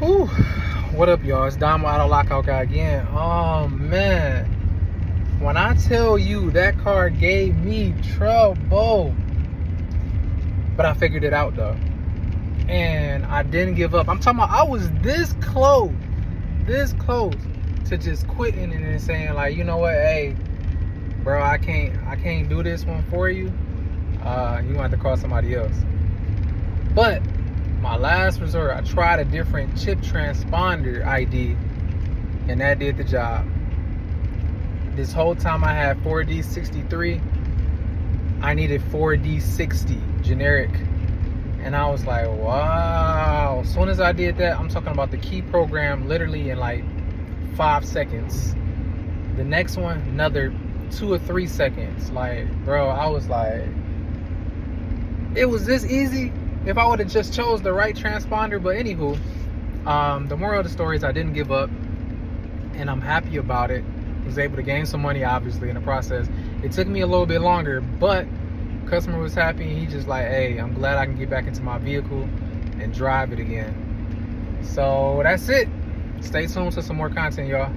Whew. What up, y'all? It's Damo Auto Lockout guy again. Oh, man. When I tell you that car gave me trouble, but I figured it out, though. And I didn't give up. I'm talking about I was this close to just quitting and then saying, like, you know what, hey, bro, I can't do this one for you. You gonna have to call somebody else. But my last resort, I tried a different chip transponder ID, and that did the job. This whole time I had 4D63, I needed 4D60 generic, and I was like, wow. As soon as I did that, I'm talking about the key program literally in like 5 seconds. The next one, another 2 or 3 seconds. Like, bro, I was like, it was this easy if I would have just chose the right transponder. But anywho, the moral of the story is I didn't give up, and I'm happy about it. Was able to gain some money, obviously, in the process. It took me a little bit longer, but customer was happy, and he just like, hey, I'm glad I can get back into my vehicle and drive it again. So that's it. Stay tuned to some more content, y'all.